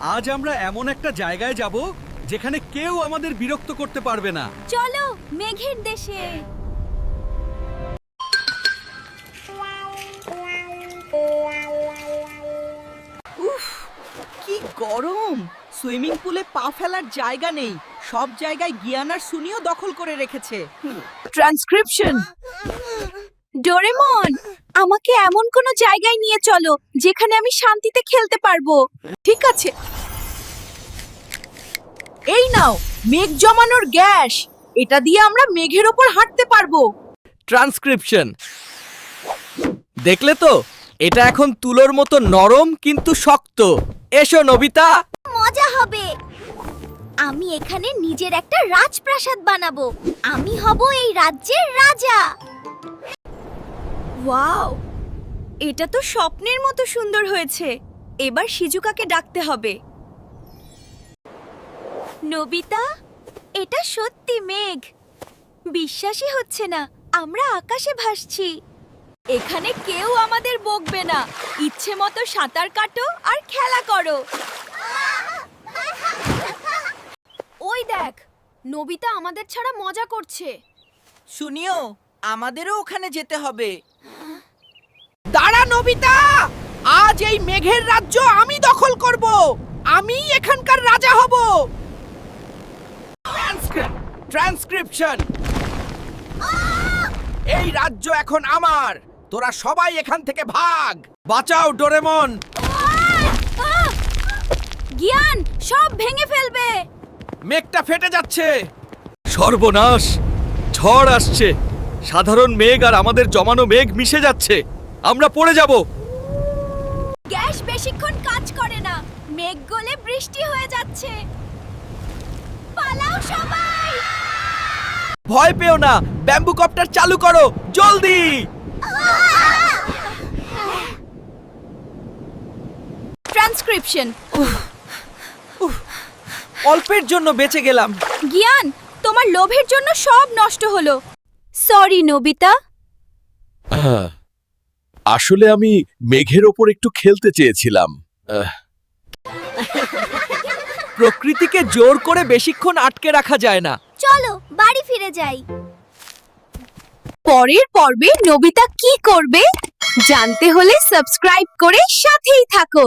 আজ আমরা এমন একটা জায়গায় যাব যেখানে কেউ আমাদের বিরক্ত করতে পারবে না। চলো মেঘের দেশে। উফ, কি গরম! সুইমিং পুলে পা ফেলার জায়গা নেই, সব জায়গায় গিয়ান আর সুনিও দখল করে রেখেছে। ট্রান্সক্রিপশন। ডোরেমন, আমাকে এমন কোনো জায়গায় নিয়ে চলো যেখানে আমি শান্তিতে খেলতে পারবো। ঠিক আছে, এই নাও মেঘ জমানোর গ্যাস। এটা দিয়ে আমরা মেঘের ওপর হাঁটতে পারবো। ট্রান্সক্রিপশন। দেখলে তো, এটা এখন তুলোর মতো নরম কিন্তু শক্ত। এসো নোবিতা। মজা হবে। আমি এখানে নিজের একটা রাজপ্রাসাদ বানাবো। আমি হব এই রাজ্যের রাজা। ওয়াও, এটা তো স্বপ্নের মতো সুন্দর হয়েছে। এবার শিজুকাকে ডাকতে হবে। নবিতা, এটা সত্যি মেঘ। বিশ্বাসই হচ্ছে না আমরা আকাশে ভাসছি। এখানে কেউ আমাদের বকবে না। ইচ্ছে মতো সাঁতার কাটো আর খেলা করো। ওই দেখ, নবিতা আমাদের ছাড়া মজা করছে। সুনিও, আমাদেরও ওখানে যেতে হবে। দাঁড়া নোবিতা, আজ এই মেঘের রাজ্য আমি দখল করব। আমি এখানকার রাজা হব। ট্রান্সক্রিপশন। এই রাজ্য এখন আমার। তোরা সবাই এখান থেকে ভাগ। বাঁচাও ডোরেমন। জ্ঞান সব ভেঙে ফেলবে। মেঘটা ফেটে যাচ্ছে। সর্বনাশ, ঝড় আসছে। সাধারণ মেঘ আর আমাদের জমানো মেঘ মিশে যাচ্ছে। আমরা পড়ে যাব। গ্যাস বেশিক্ষণ কাজ করে না। মেঘ গলে বৃষ্টি হয়ে যাচ্ছে। পালাও সবাই। ভয় পেও না, ব্যাম্বু কপ্টার চালু করো জলদি। ট্রান্সক্রিপশন। অল্পের জন্য বেঁচে গেলাম। জ্ঞান, তোমার লোভের জন্য সব নষ্ট হলো। Sorry Nobita. আসলে আমি মেঘের ওপর একটু খেলতে চেয়েছিলাম। প্রকৃতিকে জোর করে বেশিক্ষণ আটকে রাখা যায় না। চলো বাড়ি ফিরে যাই। পরের পর্বে নবিতা কি করবে জানতে হলে সাবস্ক্রাইব করে সাথেই থাকো।